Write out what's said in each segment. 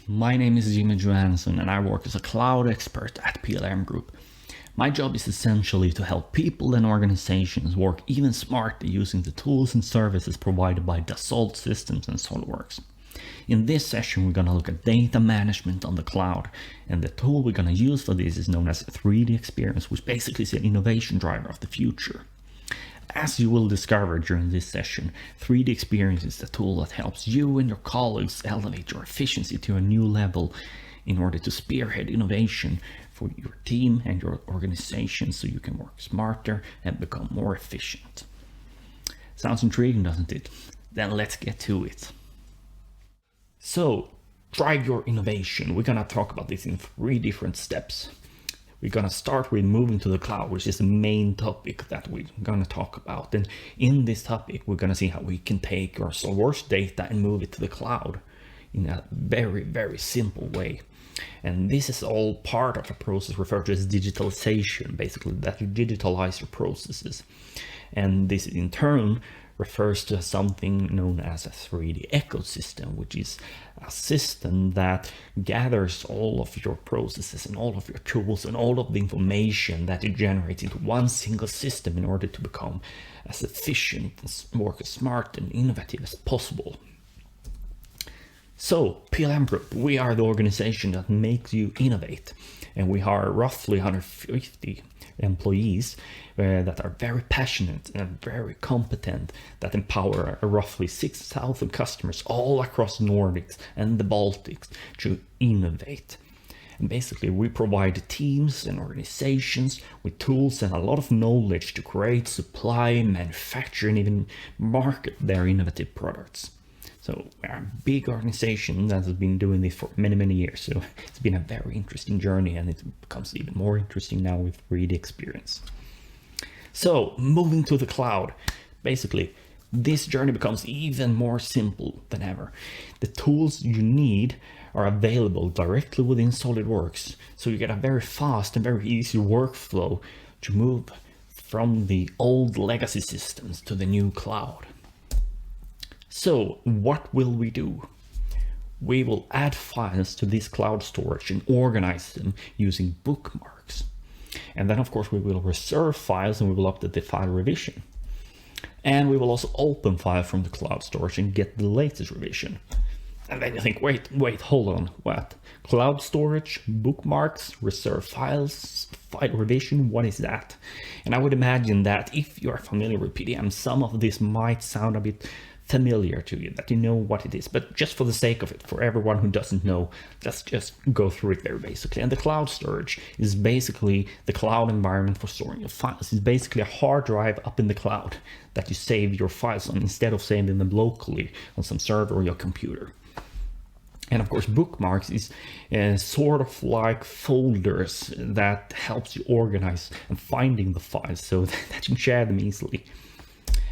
My name is Johansson and I work as a cloud expert at PLM Group. My job is essentially to help people and organizations work even smarter using the tools and services provided by Dassault Systems and SOLIDWORKS. In this session we're going to look at data management on the cloud, and the tool we're going to use for this is known as 3D Experience, which basically is an innovation driver of the future. As you will discover during this session, 3D Experience is the tool that helps you and your colleagues elevate your efficiency to a new level in order to spearhead innovation for your team and your organization so you can work smarter and become more efficient. Sounds intriguing, doesn't it? Then let's get to it. So, drive your innovation. We're gonna talk about this in 3 different steps. We're going to start with moving to the cloud, which is the main topic that we're going to talk about. And in this topic, we're going to see how we can take our SOLIDWORKS data and move it to the cloud in a very, very simple way. And this is all part of a process referred to as digitalization, basically that you digitalize your processes. And this in turn refers to something known as a 3D ecosystem, which is a system that gathers all of your processes and all of your tools and all of the information that you generate into one single system in order to become as efficient and work as smart and innovative as possible. So, PLM Group, we are the organization that makes you innovate, and we are roughly 150 employees that are very passionate and very competent, that empower roughly 6,000 customers all across Nordics and the Baltics to innovate. And basically we provide teams and organizations with tools and a lot of knowledge to create, supply, manufacture and even market their innovative products. So we're a big organization that has been doing this for many, many years. So it's been a very interesting journey, and it becomes even more interesting now with 3D Experience. So moving to the cloud, basically this journey becomes even more simple than ever. The tools you need are available directly within SolidWorks. So you get a very fast and very easy workflow to move from the old legacy systems to the new cloud. So what will we do? We will add files to this cloud storage and organize them using bookmarks. And then of course we will reserve files and we will update the file revision. And we will also open files from the cloud storage and get the latest revision. And then you think, wait, hold on, what? Cloud storage, bookmarks, reserve files, file revision, what is that? And I would imagine that if you are familiar with PDM, some of this might sound a bit familiar to you, that you know what it is, but just for the sake of it, for everyone who doesn't know, let's just go through it very basically. And the cloud storage is basically the cloud environment for storing your files. It's basically a hard drive up in the cloud that you save your files on instead of saving them locally on some server or your computer. And of course, bookmarks is sort of like folders that helps you organize and finding the files so that you can share them easily.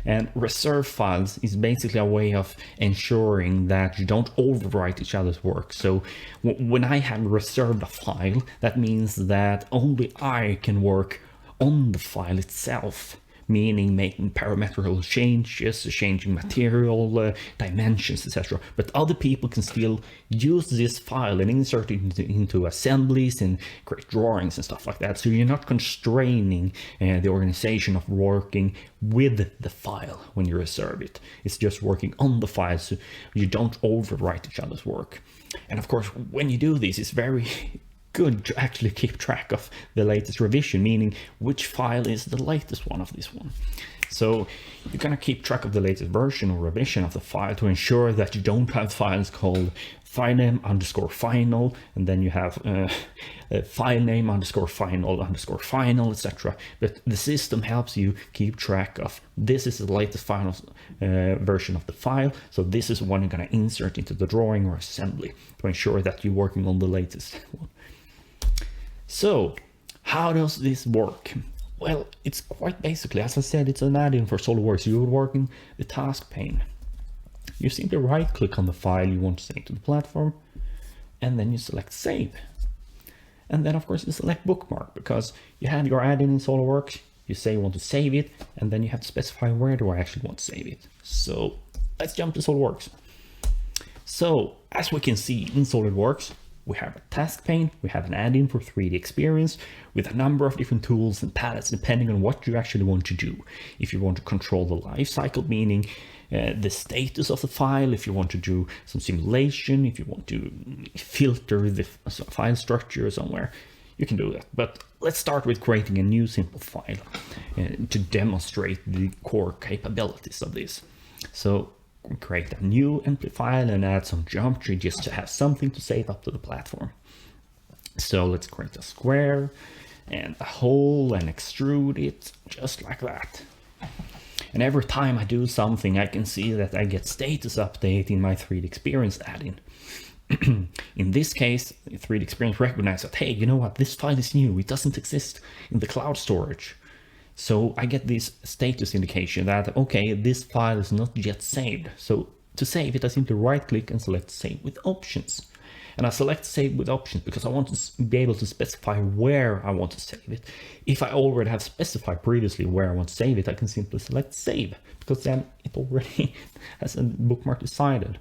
And reserve files is basically a way of ensuring that you don't overwrite each other's work. So when I have reserved a file, that means that only I can work on the file itself, meaning making parametrical changes, changing material, dimensions, etc. But other people can still use this file and insert it into assemblies and create drawings and stuff like that. So you're not constraining the organization of working with the file when you reserve it. It's just working on the file, so you don't overwrite each other's work. And of course, when you do this, it's very good to actually keep track of the latest revision, meaning which file is the latest one of this one. So you're going to keep track of the latest version or revision of the file to ensure that you don't have files called filename_final, and then you have filename_final_final, etc. But the system helps you keep track of this is the latest final version of the file, so this is one you're going to insert into the drawing or assembly to ensure that you're working on the latest one. So how does this work? Well, it's quite basically, as I said, it's an add-in for SolidWorks. You're working the task pane. You simply right click on the file you want to save to the platform, and then you select save. And then of course you select bookmark, because you have your add-in in SolidWorks, you say you want to save it, and then you have to specify where do I actually want to save it. So let's jump to SolidWorks. So as we can see in SolidWorks, we have a task pane, we have an add-in for 3D experience with a number of different tools and palettes depending on what you actually want to do. If you want to control the life cycle, meaning the status of the file, if you want to do some simulation, if you want to filter the file structure somewhere, you can do that. But let's start with creating a new simple file to demonstrate the core capabilities of this. So create a new empty file and add some geometry just to have something to save up to the platform. So let's create a square and a hole and extrude it just like that. And every time I do something, I can see that I get status update in my 3D Experience add-in. In this case, 3D Experience recognizes that, hey, you know what, this file is new, it doesn't exist in the cloud storage. So I get this status indication that, okay, this file is not yet saved. So to save it, I simply right click and select Save with Options. And I select Save with Options because I want to be able to specify where I want to save it. If I already have specified previously where I want to save it, I can simply select Save because then it already has a bookmark decided.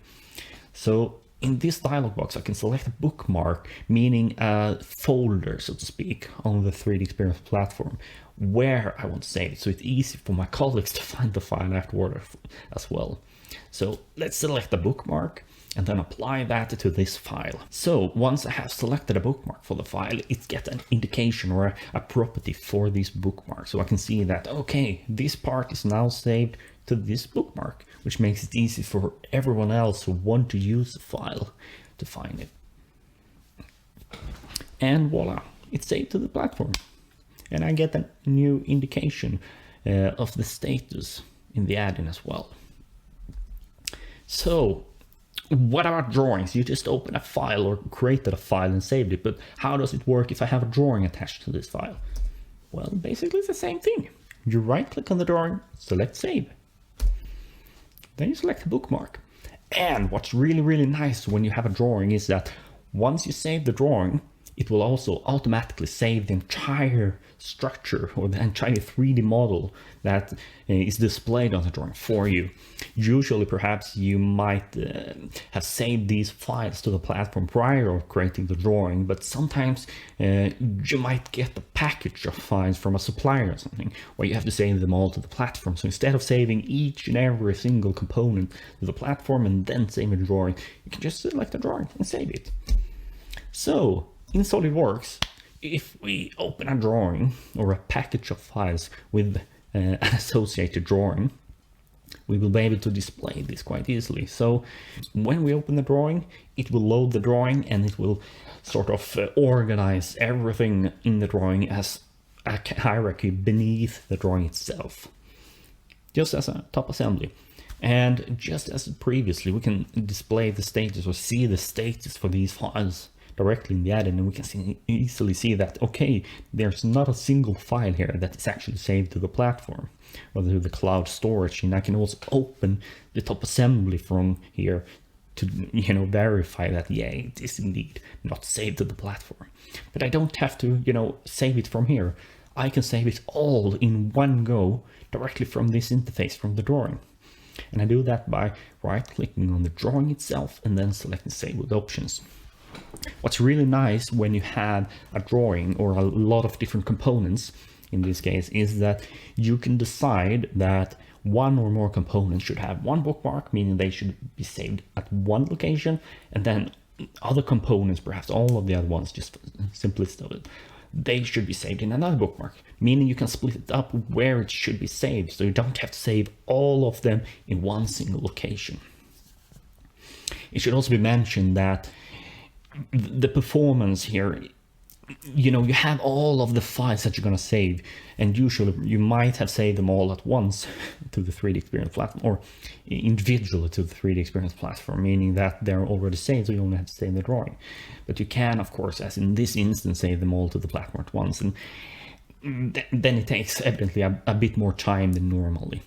So in this dialog box, I can select a bookmark, meaning a folder, so to speak, on the 3D Experience platform where I want to save it. So it's easy for my colleagues to find the file afterward as well. So let's select the bookmark and then apply that to this file. So once I have selected a bookmark for the file, it gets an indication or a property for this bookmark. So I can see that, okay, this part is now saved to this bookmark, which makes it easy for everyone else who want to use the file to find it. And voila, it's saved to the platform. And I get a new indication of the status in the add-in as well. So what about drawings? You just open a file or created a file and saved it, but how does it work if I have a drawing attached to this file? Well, basically it's the same thing. You right click on the drawing, select Save. Then you select the bookmark. And what's really, really nice when you have a drawing is that once you save the drawing, it will also automatically save the entire structure or the entire 3D model that is displayed on the drawing for you. Usually, perhaps you might have saved these files to the platform prior to creating the drawing, but sometimes you might get a package of files from a supplier or something where you have to save them all to the platform. So instead of saving each and every single component to the platform and then saving the drawing, you can just select the drawing and save it. So in SolidWorks, if we open a drawing or a package of files with an associated drawing, we will be able to display this quite easily. So when we open the drawing, it will load the drawing and it will sort of organize everything in the drawing as a hierarchy beneath the drawing itself, just as a top assembly. And just as previously, we can display the status or see the status for these files directly in the add-in, and we can easily see that, okay, there's not a single file here that is actually saved to the platform or to the cloud storage. And I can also open the top assembly from here to, verify that, yeah, it is indeed not saved to the platform. But I don't have to, save it from here. I can save it all in one go directly from this interface from the drawing. And I do that by right-clicking on the drawing itself and then selecting Save with Options. What's really nice when you have a drawing or a lot of different components, in this case, is that you can decide that one or more components should have one bookmark, meaning they should be saved at one location, and then other components, perhaps all of the other ones, just simplest of it, they should be saved in another bookmark, meaning you can split it up where it should be saved, so you don't have to save all of them in one single location. It should also be mentioned that the performance here, you have all of the files that you're going to save, and usually you might have saved them all at once to the 3D Experience platform or individually to the 3D Experience platform, meaning that they're already saved, so you only have to save the drawing. But you can, of course, as in this instance, save them all to the platform at once, and then it takes evidently a bit more time than normally.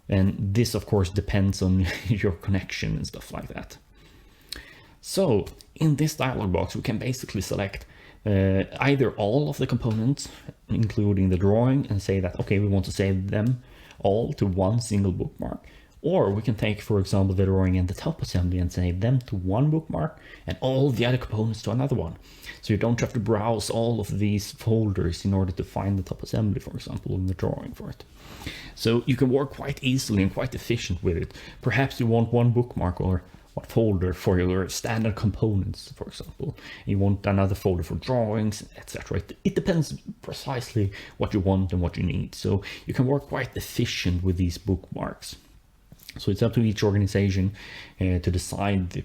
And this, of course, depends on your connection and stuff like that. So in this dialog box, we can basically select either all of the components, including the drawing, and say that, okay, we want to save them all to one single bookmark, Or we can take, for example, the drawing and the top assembly and save them to one bookmark and all the other components to another one. So you don't have to browse all of these folders in order to find the top assembly, for example, in the drawing for it. So you can work quite easily and quite efficient with it. Perhaps you want one bookmark or one folder for your standard components, for example. You want another folder for drawings, etc. It depends precisely what you want and what you need. So you can work quite efficient with these bookmarks. So it's up to each organization to decide the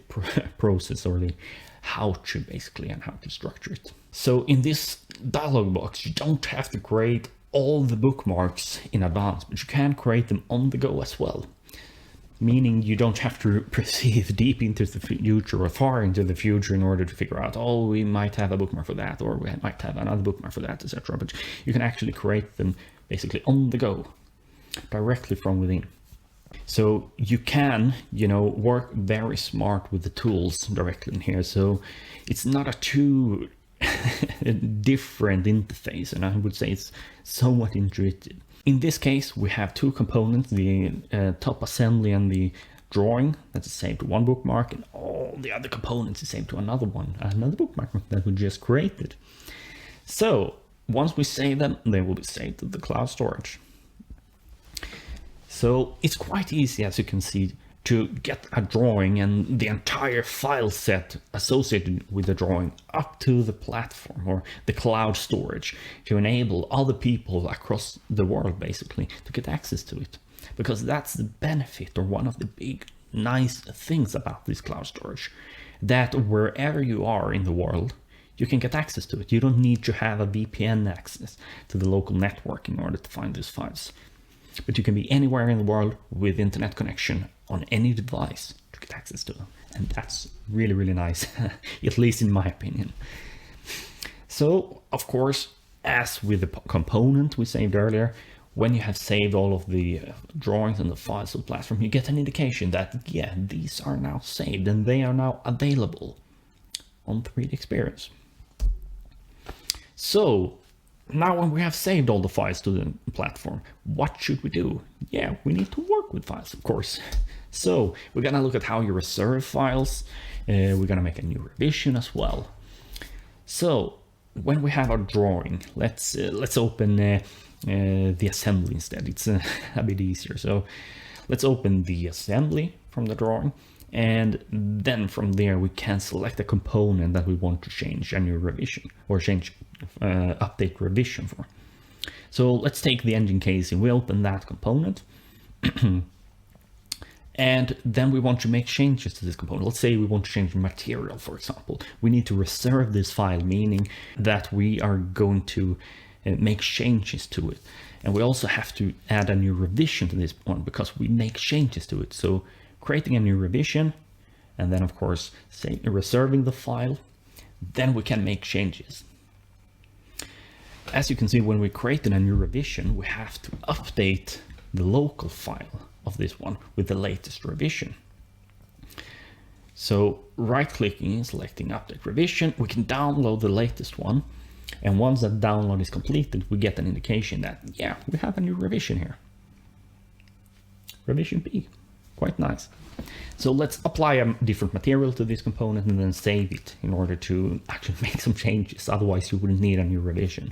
process or the how to basically and how to structure it. So in this dialog box, you don't have to create all the bookmarks in advance, but you can create them on the go as well. Meaning you don't have to perceive deep into the future or far into the future in order to figure out, oh, we might have a bookmark for that, or we might have another bookmark for that, etc. But you can actually create them basically on the go, directly from within. So you can, work very smart with the tools directly in here. So it's not a too different interface, and I would say it's somewhat intuitive. In this case, we have two components, the top assembly and the drawing that is saved to one bookmark, and all the other components is saved to another bookmark that we just created. So once we save them, they will be saved to the cloud storage. So it's quite easy, as you can see, to get a drawing and the entire file set associated with the drawing up to the platform or the cloud storage to enable other people across the world basically to get access to it. Because that's the benefit, or one of the big nice things about this cloud storage, that wherever you are in the world, you can get access to it. You don't need to have a VPN access to the local network in order to find these files. But you can be anywhere in the world with internet connection on any device to get access to them. And that's really, really nice, at least in my opinion. So, of course, as with the component we saved earlier, when you have saved all of the drawings and the files of the platform, you get an indication that, yeah, these are now saved and they are now available on 3D Experience. So, now when we have saved all the files to the platform, what should we do? Yeah, we need to work with files, of course. So we're gonna look at how you reserve files. We're gonna make a new revision as well. So when we have our drawing, let's open the assembly instead. It's a bit easier. So let's open the assembly from the drawing. And then from there, we can select a component that we want to change a new revision or update revision for. So let's take the engine casing. We open that component. And then we want to make changes to this component. Let's say we want to change the material, for example. We need to reserve this file, meaning that we are going to make changes to it. And we also have to add a new revision to this one because we make changes to it. So creating a new revision, and then of course reserving the file, then we can make changes. As you can see, when we created a new revision, we have to update the local file of this one with the latest revision. So right-clicking and selecting update revision, we can download the latest one. And once that download is completed, we get an indication that, yeah, we have a new revision here. Revision B. Quite nice. So let's apply a different material to this component and then save it in order to actually make some changes. Otherwise you wouldn't need a new revision.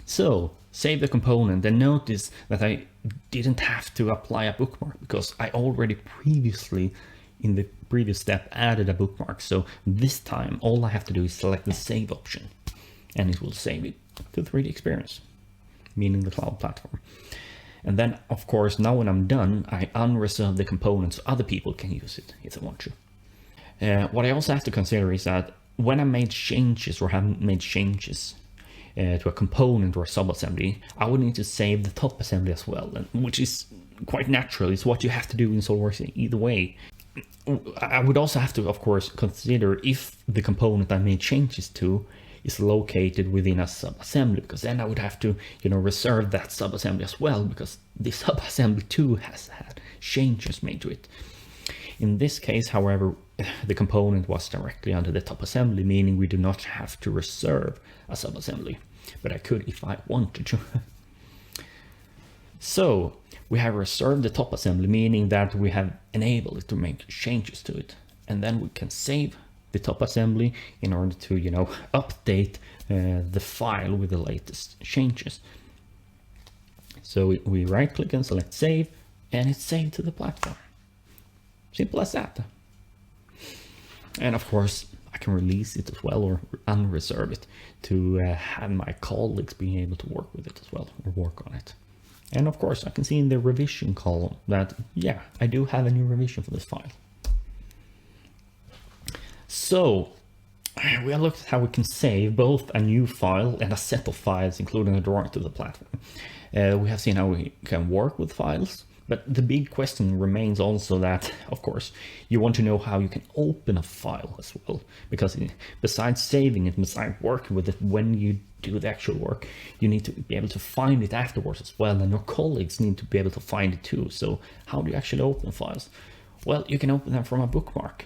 So save the component and notice that I didn't have to apply a bookmark because I already previously in the previous step added a bookmark. So this time all I have to do is select the save option and it will save it to 3D Experience, meaning the cloud platform. And then, of course, now when I'm done, I unreserve the component so other people can use it if they want to. What I also have to consider is that when I made changes or haven't made changes to a component or a sub-assembly, I would need to save the top assembly as well, which is quite natural. It's what you have to do in SOLIDWORKS either way. I would also have to, of course, consider if the component I made changes to is located within a sub-assembly, because then I would have to, reserve that sub-assembly as well, because the sub-assembly too has had changes made to it. In this case, however, the component was directly under the top assembly, meaning we do not have to reserve a sub-assembly, but I could if I wanted to. So we have reserved the top assembly, meaning that we have enabled it to make changes to it. And then we can save the top assembly in order to, update the file with the latest changes. So we right click and select save, and it's saved to the platform. Simple as that. And of course, I can release it as well, or unreserve it, to have my colleagues being able to work with it as well, or work on it. And of course, I can see in the revision column that, yeah, I do have a new revision for this file. So we have looked at how we can save both a new file and a set of files, including a drawing to the platform. We have seen how we can work with files, but the big question remains also that, of course, you want to know how you can open a file as well, because besides saving it, besides working with it when you do the actual work, you need to be able to find it afterwards as well, and your colleagues need to be able to find it too. So how do you actually open files? Well, you can open them from a bookmark,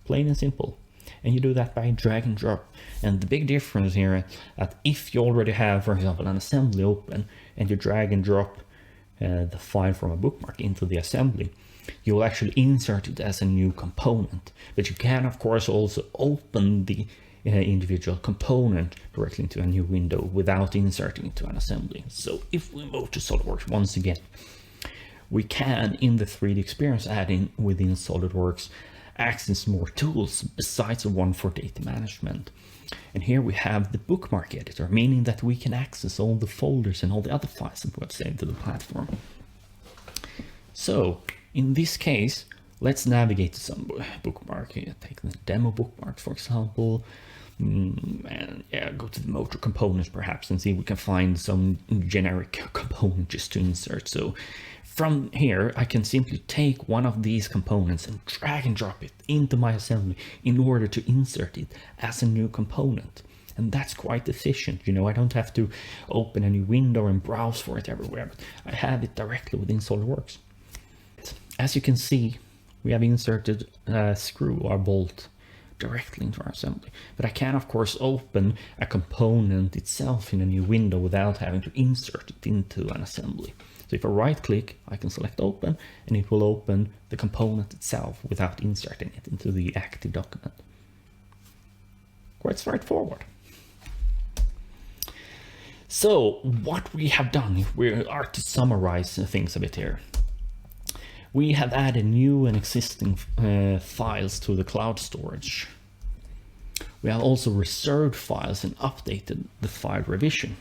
plain and simple. And you do that by drag and drop. And the big difference here is that if you already have, for example, an assembly open, and you drag and drop the file from a bookmark into the assembly, you will actually insert it as a new component. But you can, of course, also open the individual component directly into a new window without inserting it to an assembly. So if we move to SOLIDWORKS once again, we can, in the 3D Experience add-in within SOLIDWORKS, access more tools besides the one for data management. And here we have the bookmark editor, meaning that we can access all the folders and all the other files that we have saved to the platform. So in this case, let's navigate to some bookmark. Take the demo bookmark, for example, and yeah, go to the motor components perhaps and see if we can find some generic component just to insert. So from here, I can simply take one of these components and drag and drop it into my assembly in order to insert it as a new component. And that's quite efficient. I don't have to open a new window and browse for it everywhere, but I have it directly within SOLIDWORKS. As you can see, we have inserted a screw or bolt directly into our assembly. But I can, of course, open a component itself in a new window without having to insert it into an assembly. So if I right click, I can select open, and it will open the component itself without inserting it into the active document. Quite straightforward. So what we have done, if we are to summarize things a bit here, we have added new and existing files to the cloud storage. We have also reserved files and updated the file revision.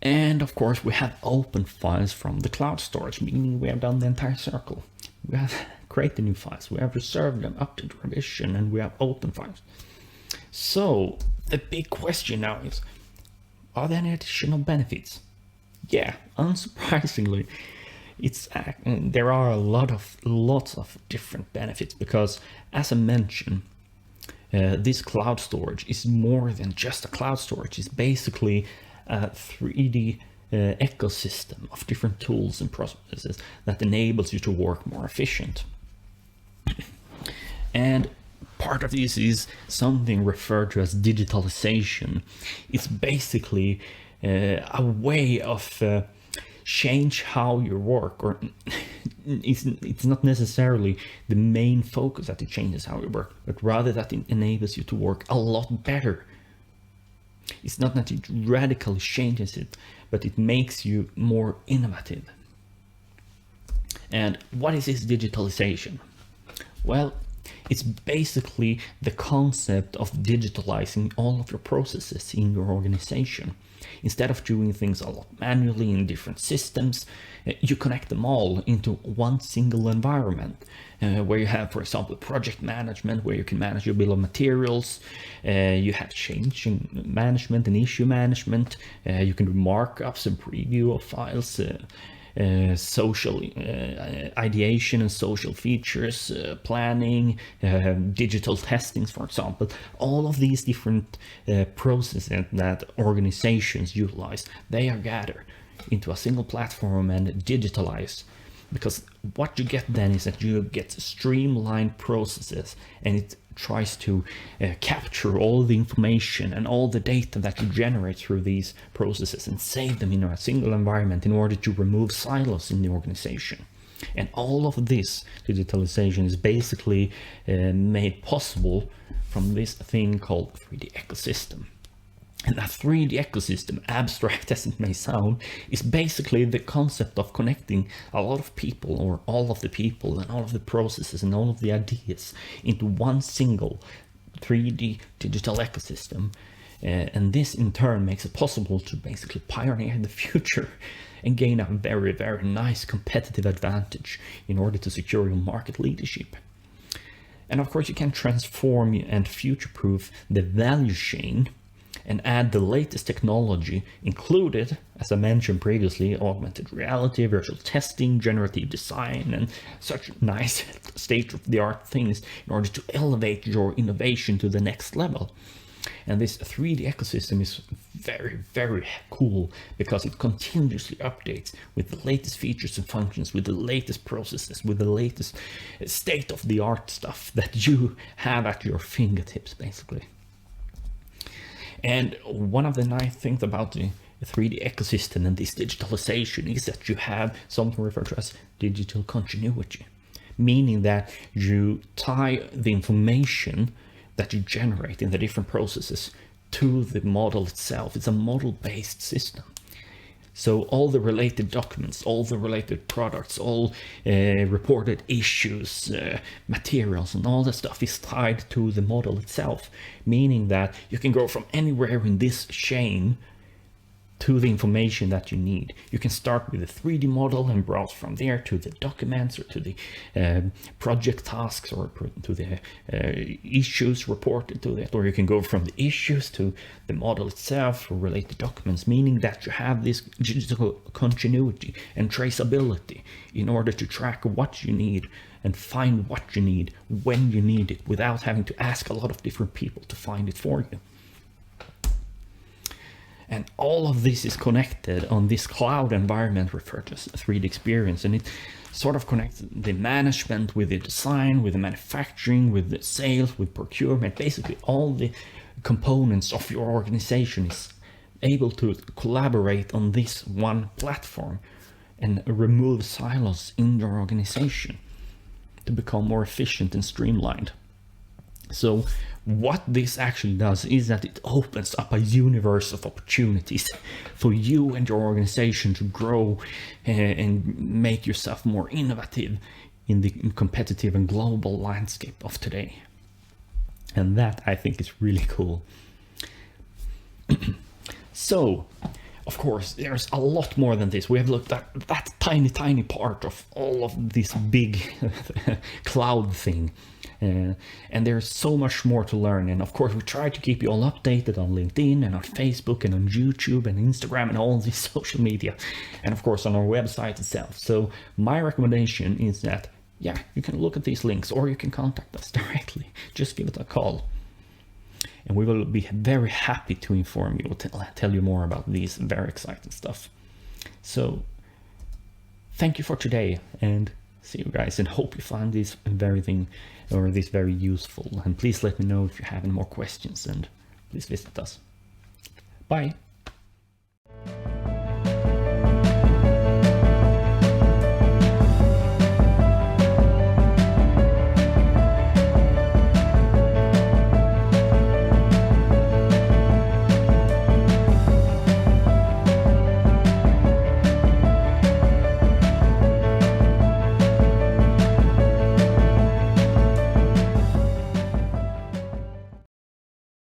And of course, we have opened files from the cloud storage, meaning we have done the entire circle. We have created new files, we have reserved them, updated revision, and we have opened files. So the big question now is, are there any additional benefits? Yeah, unsurprisingly, there are lots of different benefits, because as I mentioned, this cloud storage is more than just a cloud storage. It's basically a 3D ecosystem of different tools and processes that enables you to work more efficient. And part of this is something referred to as digitalization. It's basically a way of change how you work, or it's not necessarily the main focus that it changes how you work, but rather that it enables you to work a lot better. It's not that it radically changes it, but it makes you more innovative. And what is this digitalization? Well, it's basically the concept of digitalizing all of your processes in your organization. Instead of doing things a lot manually in different systems, you connect them all into one single environment, where you have, for example, project management, where you can manage your bill of materials, you have change management and issue management, you can do markups and preview of files, social ideation and social features, planning, digital testings, for example. All of these different processes that organizations utilize, they are gathered into a single platform and digitalized, because what you get then is that you get streamlined processes, and it tries to capture all the information and all the data that you generate through these processes and save them in a single environment in order to remove silos in the organization. And all of this digitalization is basically made possible from this thing called 3D ecosystem. And that 3D ecosystem, abstract as it may sound, is basically the concept of connecting a lot of people, or all of the people and all of the processes and all of the ideas, into one single 3D digital ecosystem. And this in turn makes it possible to basically pioneer the future and gain a very, very nice competitive advantage in order to secure your market leadership. And of course, you can transform and future-proof the value chain and add the latest technology included, as I mentioned previously, augmented reality, virtual testing, generative design, and such nice state-of-the-art things in order to elevate your innovation to the next level. And this 3D ecosystem is very, very cool because it continuously updates with the latest features and functions, with the latest processes, with the latest state-of-the-art stuff that you have at your fingertips, basically. And one of the nice things about the 3D ecosystem and this digitalization is that you have something referred to as digital continuity, meaning that you tie the information that you generate in the different processes to the model itself. It's a model-based system. So all the related documents, all the related products, all reported issues, materials, and all that stuff is tied to the model itself, meaning that you can go from anywhere in this chain to the information that you need. You can start with a 3D model and browse from there to the documents, or to the project tasks, or to the issues reported to that, or you can go from the issues to the model itself or related documents, meaning that you have this digital continuity and traceability in order to track what you need and find what you need when you need it without having to ask a lot of different people to find it for you. And all of this is connected on this cloud environment referred to as 3D experience. And it sort of connects the management with the design, with the manufacturing, with the sales, with procurement. Basically, all the components of your organization is able to collaborate on this one platform and remove silos in your organization to become more efficient and streamlined. So what this actually does is that it opens up a universe of opportunities for you and your organization to grow and make yourself more innovative in the competitive and global landscape of today. And that, I think, is really cool. So, of course, there's a lot more than this. We have looked at that tiny part of all of this big cloud thing. And there's so much more to learn. And of course, we try to keep you all updated on LinkedIn and on Facebook and on YouTube and Instagram and all these social media. And of course, on our website itself. So my recommendation is that, yeah, you can look at these links, or you can contact us directly. Just give it a call. And we will be very happy to inform you, tell you more about these very exciting stuff. So thank you for today, and see you guys, and hope you find this very useful. And please let me know if you have any more questions, and please visit us. Bye.